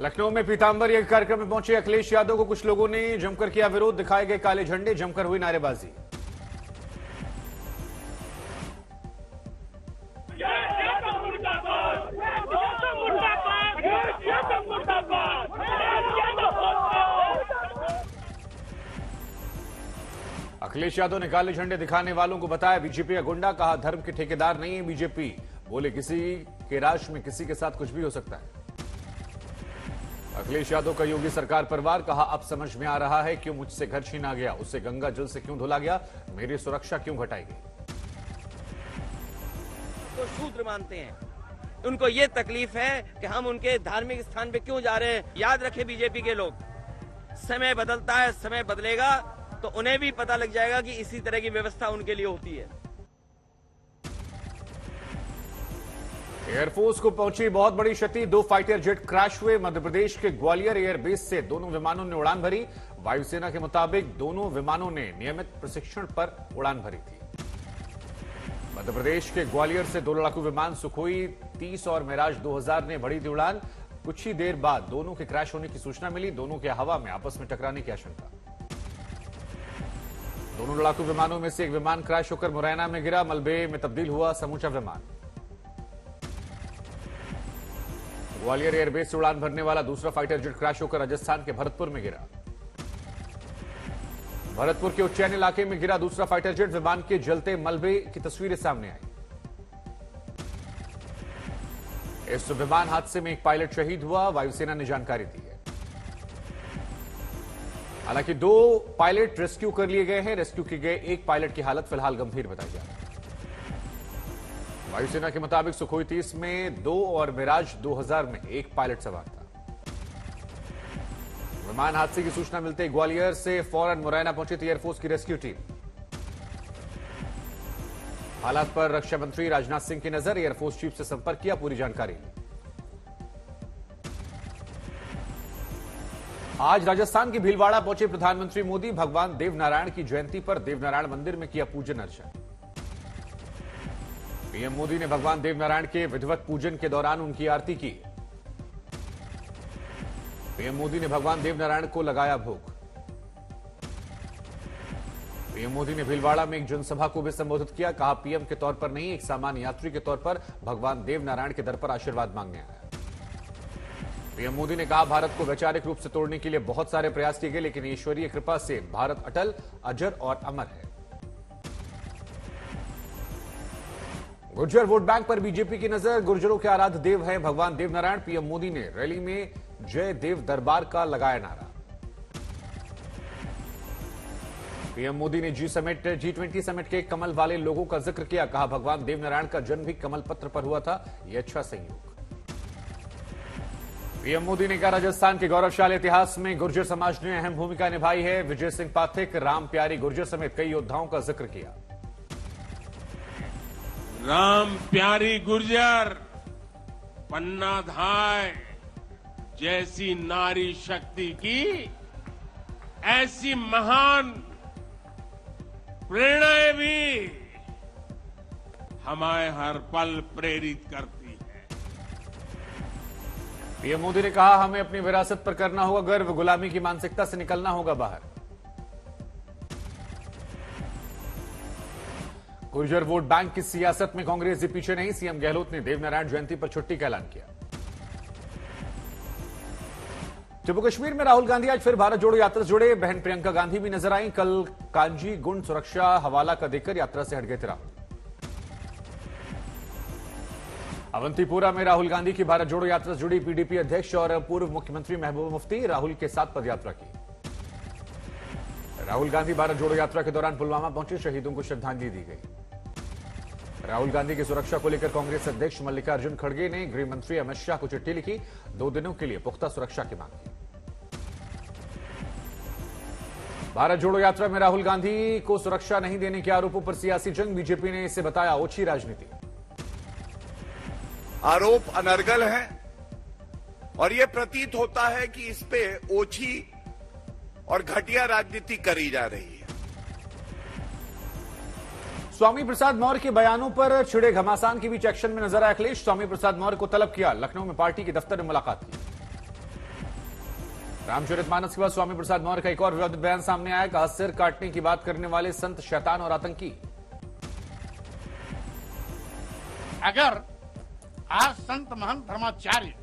लखनऊ में पीतांबर यज्ञ कार्यक्रम में पहुंचे अखिलेश यादव को कुछ लोगों ने जमकर किया विरोध। दिखाए गए काले झंडे, जमकर हुई नारेबाजी। अखिलेश यादव ने काले झंडे दिखाने वालों को बताया बीजेपी का गुंडा। कहा धर्म के ठेकेदार नहीं है बीजेपी। बोले किसी के राज में किसी के साथ कुछ भी हो सकता है। अखिलेश यादव का योगी सरकार पर वार। कहा अब समझ में आ रहा है क्यों मुझसे घर छीना गया, उससे गंगा जल से क्यों धुला गया, मेरी सुरक्षा क्यों घटाई गई। तो शूद्र मानते हैं, उनको ये तकलीफ है कि हम उनके धार्मिक स्थान पे क्यों जा रहे हैं। याद रखे बीजेपी के लोग, समय बदलता है, समय बदलेगा तो उन्हें भी पता लग जाएगा कि इसी तरह की व्यवस्था उनके लिए होती है। एयरफोर्स को पहुंची बहुत बड़ी क्षति। 2 फाइटर जेट क्रैश हुए। मध्य प्रदेश के ग्वालियर एयरबेस से दोनों विमानों ने उड़ान भरी। वायुसेना के मुताबिक दोनों विमानों ने नियमित प्रशिक्षण पर उड़ान भरी थी। मध्य प्रदेश के ग्वालियर से 2 लड़ाकू विमान सुखोई 30 और मिराज 2000 ने भरी थी उड़ान। कुछ ही देर बाद दोनों के क्रैश होने की सूचना मिली। दोनों के हवा में आपस में टकराने की आशंका। दोनों लड़ाकू विमानों में से एक विमान क्रैश होकर मुरैना में गिरा। मलबे में तब्दील हुआ समूचा विमान। ग्वालियर एयरबेस से उड़ान भरने वाला दूसरा फाइटर जेट क्रैश होकर राजस्थान के भरतपुर में गिरा। भरतपुर के उज्जैन इलाके में गिरा दूसरा फाइटर जेट। विमान के जलते मलबे की तस्वीरें सामने आई। इस विमान हादसे में एक पायलट शहीद हुआ, वायुसेना ने जानकारी दी है। हालांकि 2 पायलट रेस्क्यू कर लिए गए हैं। रेस्क्यू किए गए एक पायलट की हालत फिलहाल गंभीर बताई जा रही है। वायुसेना के मुताबिक सुखोई 30 में 2 और मिराज 2000 में एक पायलट सवार था। विमान हादसे की सूचना मिलते ही ग्वालियर से फौरन मुरैना पहुंची थी एयरफोर्स की रेस्क्यू टीम। हालात पर रक्षा मंत्री राजनाथ सिंह की नजर। एयरफोर्स चीफ से संपर्क किया, पूरी जानकारी ली। आज राजस्थान के भीलवाड़ा पहुंचे प्रधानमंत्री मोदी। भगवान देवनारायण की जयंती पर देवनारायण मंदिर में किया पूजन अर्चन। पीएम मोदी ने भगवान देवनारायण के विधिवत पूजन के दौरान उनकी आरती की। पीएम मोदी ने भगवान देवनारायण को लगाया भोग। पीएम मोदी ने भीलवाड़ा में एक जनसभा को भी संबोधित किया। कहा पीएम के तौर पर नहीं, एक सामान्य यात्री के तौर पर भगवान देवनारायण के दर पर आशीर्वाद मांगने आया। पीएम मोदी ने कहा भारत को वैचारिक रूप से तोड़ने के लिए बहुत सारे प्रयास किए गए, लेकिन ईश्वरीय कृपा से भारत अटल, अजर और अमर है। गुर्जर वोट बैंक पर बीजेपी की नजर। गुर्जरों के आराध्य देव हैं भगवान देवनारायण। पीएम मोदी ने रैली में जय देव दरबार का लगाया नारा। पीएम मोदी ने G20 समिट के कमल वाले लोगों का जिक्र किया। कहा भगवान देवनारायण का जन्म भी कमल पत्र पर हुआ था, यह अच्छा संयोग। पीएम मोदी ने कहा राजस्थान के गौरवशाली इतिहास में गुर्जर समाज ने अहम भूमिका निभाई है। विजय सिंह पाठक, राम प्यारी गुर्जर समेत कई योद्धाओं का जिक्र किया। राम प्यारी गुर्जर, पन्ना धाय जैसी नारी शक्ति की ऐसी महान प्रेरणाएं भी हमें हर पल प्रेरित करती है। पीएम मोदी ने कहा हमें अपनी विरासत पर करना होगा गर्व, गुलामी की मानसिकता से निकलना होगा बाहर। गुर्जर वोट बैंक की सियासत में कांग्रेस भी पीछे नहीं। सीएम गहलोत ने देवनारायण जयंती पर छुट्टी का ऐलान किया। जम्मू कश्मीर में राहुल गांधी आज फिर भारत जोड़ो यात्रा से जुड़े। बहन प्रियंका गांधी भी नजर आई। कल कांजी गुंड सुरक्षा हवाला का देकर यात्रा से हट गए थे राहुल। अवंतीपुरा में राहुल गांधी की भारत जोड़ो यात्रा से जुड़ी पीडीपी अध्यक्ष और पूर्व मुख्यमंत्री महबूबा मुफ्ती राहुल के साथ पदयात्रा की। राहुल गांधी भारत जोड़ो यात्रा के दौरान पुलवामा पहुंचे, शहीदों को श्रद्धांजलि दी गई। राहुल गांधी की सुरक्षा को लेकर कांग्रेस अध्यक्ष मल्लिकार्जुन खड़गे ने गृह मंत्री अमित शाह को चिट्ठी लिखी। 2 दिनों के लिए पुख्ता सुरक्षा की मांग की। भारत जोड़ो यात्रा में राहुल गांधी को सुरक्षा नहीं देने के आरोपों पर सियासी जंग। बीजेपी ने इसे बताया ओछी राजनीति। आरोप अनर्गल है और यह प्रतीत होता है कि इस पे ओछी और घटिया राजनीति करी जा रही है। स्वामी प्रसाद मौर्य के बयानों पर छिड़े घमासान के बीच एक्शन में नजर आए अखिलेश। स्वामी प्रसाद मौर्य को तलब किया। लखनऊ में पार्टी के दफ्तर में मुलाकात की। रामचरितमानस के बाद स्वामी प्रसाद मौर्य का एक और विवादित बयान सामने आया। कहा, सिर काटने की बात करने वाले संत शैतान और आतंकी। अगर आज संत महंत धर्माचार्य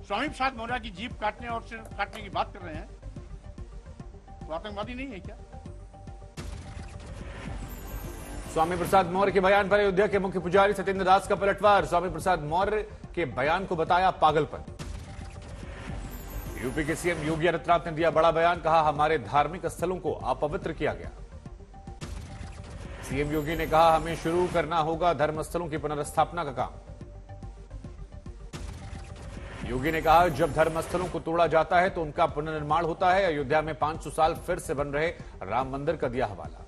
स्वामी प्रसाद मौर्य की जीभ काटने और सिर काटने की बात कर रहे हैं तो आतंकवादी नहीं है क्या? स्वामी प्रसाद मौर्य के बयान पर अयोध्या के मुख्य पुजारी सत्येंद्र दास का पलटवार। स्वामी प्रसाद मौर्य के बयान को बताया पागलपन। यूपी के सीएम योगी आदित्यनाथ ने दिया बड़ा बयान। कहा, हमारे धार्मिक स्थलों को अपवित्र किया गया। सीएम योगी ने कहा, हमें शुरू करना होगा धर्मस्थलों की पुनर्स्थापना का काम। योगी ने कहा, जब धर्मस्थलों को तोड़ा जाता है तो उनका पुनर्निर्माण होता है। अयोध्या में 500 साल फिर से बन रहे राम मंदिर का दिया हवाला।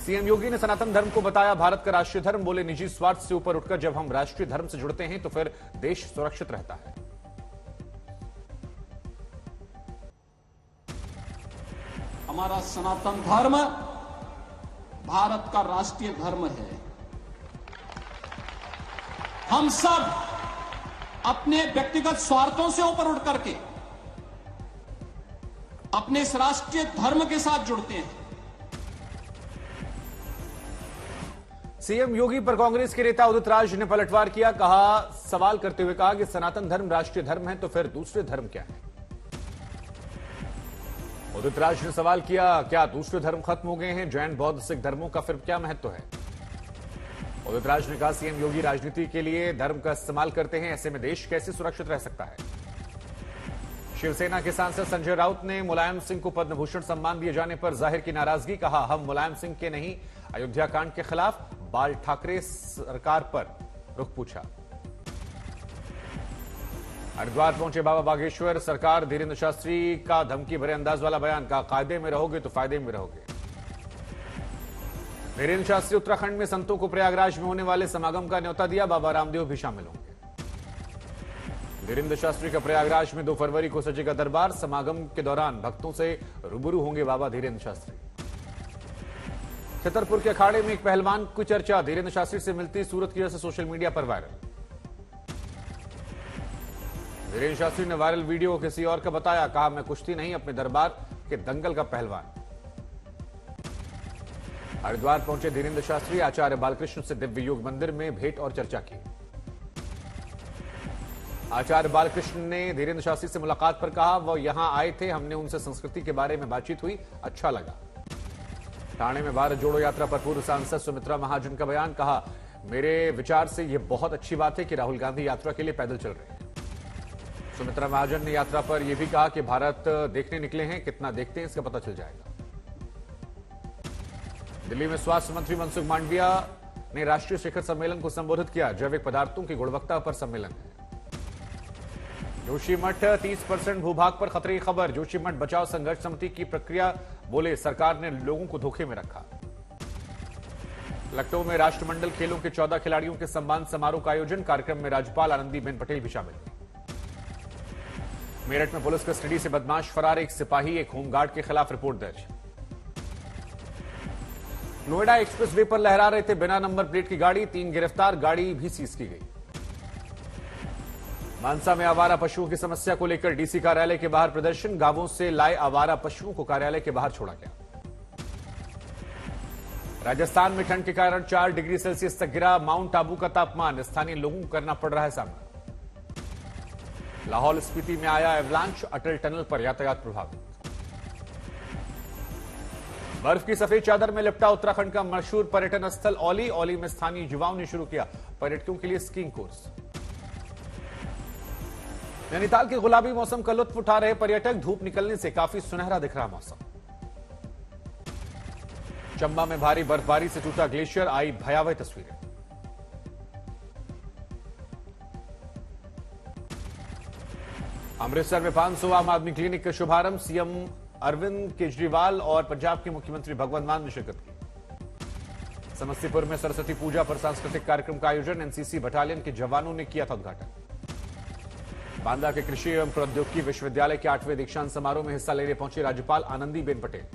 सीएम योगी ने सनातन धर्म को बताया भारत का राष्ट्रीय धर्म। बोले, निजी स्वार्थ से ऊपर उठकर जब हम राष्ट्रीय धर्म से जुड़ते हैं तो फिर देश सुरक्षित रहता है। हमारा सनातन धर्म भारत का राष्ट्रीय धर्म है। हम सब अपने व्यक्तिगत स्वार्थों से ऊपर उठ करके अपने इस राष्ट्रीय धर्म के साथ जुड़ते हैं। सीएम योगी पर कांग्रेस के नेता उदित राज ने पलटवार किया। कहा, सवाल करते हुए कहा कि सनातन धर्म राष्ट्रीय धर्म है तो फिर दूसरे धर्म क्या है? उदित राज ने सवाल किया, क्या दूसरे धर्म खत्म हो गए हैं? जैन, बौद्ध, सिख धर्मों का फिर क्या महत्व है? उदित राज ने कहा, सीएम योगी राजनीति के लिए धर्म का इस्तेमाल करते हैं। ऐसे में देश कैसे सुरक्षित रह सकता है? शिवसेना के सांसद संजय राउत ने मुलायम सिंह को पद्म भूषण सम्मान दिए जाने पर जाहिर की नाराजगी। कहा, हम मुलायम सिंह के नहीं, अयोध्या कांड के खिलाफ बाल ठाकरे सरकार पर रुख पूछा। हरिद्वार पहुंचे बाबा बागेश्वर सरकार। धीरेन्द्र शास्त्री का धमकी भरे अंदाज वाला बयान। का कायदे में रहोगे तो फायदे में रहोगे। धीरेन्द्र शास्त्री उत्तराखंड में संतों को प्रयागराज में होने वाले समागम का न्योता दिया। बाबा रामदेव भी शामिल होंगे। धीरेन्द्र शास्त्री का प्रयागराज में 2 फरवरी को सजेगा दरबार। समागम के दौरान भक्तों से रूबरू होंगे बाबा धीरेन्द्र शास्त्री। छतरपुर के अखाड़े में एक पहलवान की चर्चा। धीरेन्द्र शास्त्री से मिलती सूरत की वजह से सोशल मीडिया पर वायरल। धीरेन्द्र शास्त्री ने वायरल वीडियो किसी और का बताया। कहा, मैं कुश्ती नहीं, अपने दरबार के दंगल का पहलवान। हरिद्वार पहुंचे धीरेन्द्र शास्त्री। आचार्य बालकृष्ण से दिव्य योग मंदिर में भेंट और चर्चा की। आचार्य बालकृष्ण ने धीरेन्द्र शास्त्री से मुलाकात पर कहा, वह यहां आए थे, हमने उनसे संस्कृति के बारे में बातचीत हुई, अच्छा लगा। ठाणे में भारत जोड़ो यात्रा पर पूर्व सांसद सुमित्रा महाजन का बयान। कहा, मेरे विचार से यह बहुत अच्छी बात है कि राहुल गांधी यात्रा के लिए पैदल चल रहे हैं। सुमित्रा महाजन ने यात्रा पर यह भी कहा कि भारत देखने निकले हैं, कितना देखते हैं इसका पता चल जाएगा। दिल्ली में स्वास्थ्य मंत्री मनसुख मांडविया ने राष्ट्रीय शिखर सम्मेलन को संबोधित किया। जैविक पदार्थों की गुणवत्ता पर सम्मेलन है। जोशीमठ 30% भूभाग पर खतरे की खबर। जोशीमठ बचाव संघर्ष समिति की प्रक्रिया। बोले, सरकार ने लोगों को धोखे में रखा। लखनऊ में राष्ट्रमंडल खेलों के 14 खिलाड़ियों के सम्मान समारोह का आयोजन। कार्यक्रम में राज्यपाल आनंदीबेन पटेल भी शामिल हुई। मेरठ में पुलिस कस्टडी से बदमाश फरार। एक सिपाही, एक होमगार्ड के खिलाफ रिपोर्ट दर्ज। नोएडा एक्सप्रेस वे पर लहरा रहे थे बिना नंबर प्लेट की गाड़ी। 3 गिरफ्तार, गाड़ी भी सीज की गई। मानसा में आवारा पशुओं की समस्या को लेकर डीसी कार्यालय के बाहर प्रदर्शन। गांवों से लाए आवारा पशुओं को कार्यालय के बाहर छोड़ा गया। राजस्थान में ठंड के कारण 4 डिग्री सेल्सियस तक गिरा माउंट आबू का तापमान। स्थानीय लोगों को करना पड़ रहा है सामना। लाहौल स्पीति में आया एवलांच। अटल टनल पर यातायात प्रभावित। बर्फ की सफेद चादर में लिपटा उत्तराखंड का मशहूर पर्यटन स्थल औली। औली में स्थानीय युवाओं ने शुरू किया पर्यटकों के लिए स्कीइंग कोर्स। नैनीताल के गुलाबी मौसम का लुत्फ उठा रहे पर्यटक। धूप निकलने से काफी सुनहरा दिख रहा मौसम। चंबा में भारी बर्फबारी से टूटा ग्लेशियर। आई भयावह तस्वीरें। अमृतसर में 500 आम आदमी क्लिनिक का शुभारंभ। सीएम अरविंद केजरीवाल और पंजाब के मुख्यमंत्री भगवंत मान ने शिरकत की। समस्तीपुर में सरस्वती पूजा पर सांस्कृतिक कार्यक्रम का आयोजन। एनसीसी बटालियन के जवानों ने किया था उद्घाटन। बांदा के कृषि एवं प्रौद्योगिकी विश्वविद्यालय के 8वें दीक्षांत समारोह में हिस्सा लेने पहुंची राज्यपाल आनंदीबेन पटेल।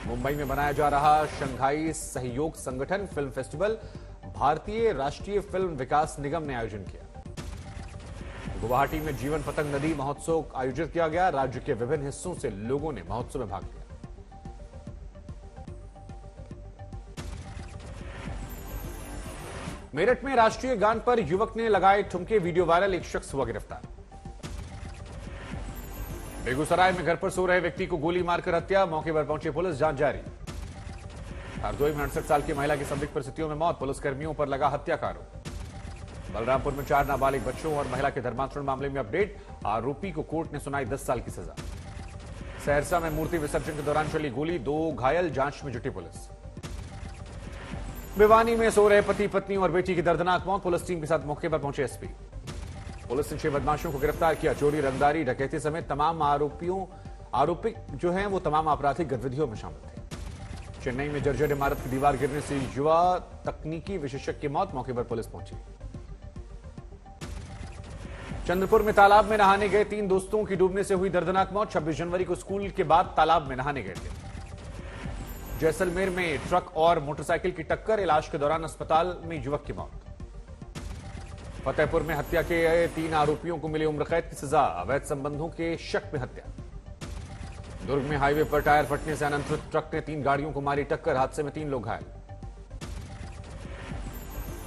मुंबई में बनाया जा रहा शंघाई सहयोग संगठन फिल्म फेस्टिवल भारतीय राष्ट्रीय फिल्म विकास निगम ने आयोजन किया। गुवाहाटी में जीवन पतंग नदी महोत्सव आयोजित किया गया। राज्य के विभिन्न हिस्सों से लोगों ने महोत्सव में भाग लिया। मेरठ में राष्ट्रीय गान पर युवक ने लगाए ठुमके, वीडियो वायरल, एक शख्स हुआ गिरफ्तार। बेगूसराय में घर पर सो रहे व्यक्ति को गोली मारकर हत्या, मौके पर पहुंची पुलिस, जांच जारी। हरदोई में 68 साल की महिला की संदिग्ध परिस्थितियों में मौत, पुलिसकर्मियों पर लगा हत्या का आरोप। बलरामपुर में 4 नाबालिग बच्चों और महिला के धर्मांतरण मामले में अपडेट, आरोपी को कोर्ट ने सुनाई 10 साल की सजा। सहरसा में मूर्ति विसर्जन के दौरान चली गोली, 2 घायल, जांच में जुटी पुलिस। भिवानी में सो रहे पति पत्नी और बेटी की दर्दनाक मौत, पुलिस टीम के साथ मौके पर पहुंचे एसपी। पुलिस ने 6 बदमाशों को गिरफ्तार किया। चोरी, रंगदारी, डकैती समेत तमाम आरोपी जो हैं वो तमाम आपराधिक गतिविधियों में शामिल थे। चेन्नई में जर्जर इमारत की दीवार गिरने से युवा तकनीकी विशेषज्ञ की मौत, मौके पर पुलिस पहुंची। चंद्रपुर में तालाब में नहाने गए 3 दोस्तों की डूबने से हुई दर्दनाक मौत, 26 जनवरी को स्कूल के बाद तालाब में नहाने गए थे। जैसलमेर में ट्रक और मोटरसाइकिल की टक्कर, इलाज के दौरान अस्पताल में युवक की मौत। फतेहपुर में हत्या के 3 आरोपियों को मिली उम्र कैद की सजा, अवैध संबंधों के शक में हत्या। दुर्ग में हाईवे पर टायर फटने से अनियंत्रित ट्रक ने 3 गाड़ियों को मारी टक्कर, हादसे में 3 लोग घायल।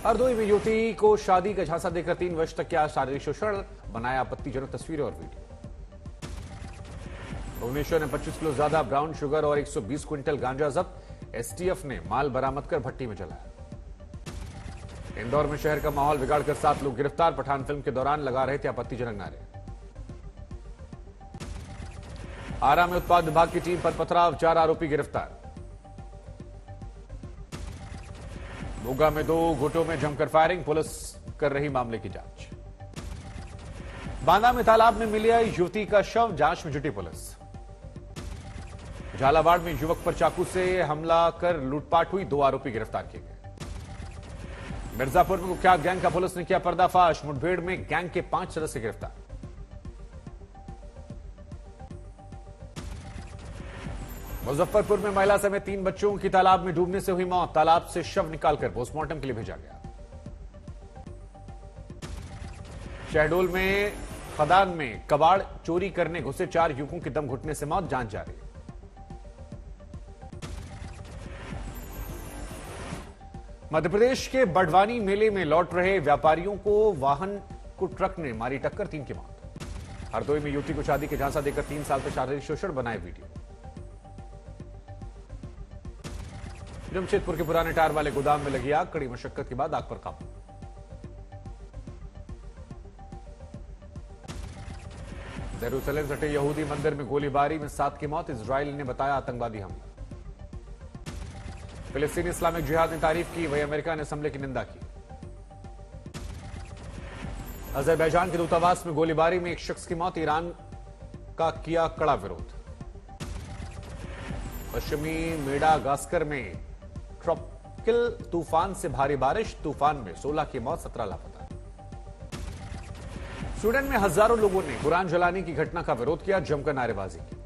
हरदोई में युवती को शादी का झांसा देकर 3 वर्ष तक किया शारीरिक शोषण, बनाया आपत्तिजनक तस्वीरें और वीडियो। भुवनेश्वर में 25 किलो ज्यादा ब्राउन शुगर और 120 क्विंटल गांजा जब्त, एसटीएफ ने माल बरामद कर भट्टी में जलाया। इंदौर में शहर का माहौल बिगाड़कर 7 लोग गिरफ्तार, पठान फिल्म के दौरान लगा रहे थे आपत्तिजनक नारे। आरा में उत्पाद विभाग की टीम पर पथराव, 4 आरोपी गिरफ्तार। मोगा में 2 गुटों में जमकर फायरिंग, पुलिस कर रही मामले की जांच। बांदा में तालाब में मिली युवती का शव, जांच में जुटी पुलिस। झालावाड़ में युवक पर चाकू से हमला कर लूटपाट हुई, 2 आरोपी गिरफ्तार किए गए। मिर्जापुर में कुख्यात गैंग का पुलिस ने किया पर्दाफाश, मुठभेड़ में गैंग के 5 सदस्य गिरफ्तार। मुजफ्फरपुर में महिला समेत 3 बच्चों की तालाब में डूबने से हुई मौत, तालाब से शव निकालकर पोस्टमार्टम के लिए भेजा गया। शहडोल में खदान में कबाड़ चोरी करने घुसे 4 युवकों की दम घुटने से मौत, जांच जारी। मध्यप्रदेश के बड़वानी मेले में लौट रहे व्यापारियों को वाहन को ट्रक ने मारी टक्कर, 3 की मौत। हरदोई में युवती को शादी के झांसा देकर 3 साल तक शारीरिक शोषण, बनाए वीडियो। जमशेदपुर के पुराने टायर वाले गोदाम में लगी आग, कड़ी मशक्कत के बाद आग पर काबू। जेरूसलम सटे यहूदी मंदिर में गोलीबारी में 7 की मौत, इजराइल ने बताया आतंकवादी हमला। फिलिस्तीनी इस्लामिक जिहाद ने तारीफ की, वही अमेरिका ने इस हमले की निंदा की। अजरबैजान के दूतावास में गोलीबारी में 1 शख्स की मौत, ईरान का किया कड़ा विरोध। पश्चिमी मेडागास्कर में ट्रॉपिकल तूफान से भारी बारिश, तूफान में 16 की मौत, 17 लापता। स्वीडन में हजारों लोगों ने कुरान जलाने की घटना का विरोध किया, जमकर नारेबाजी की।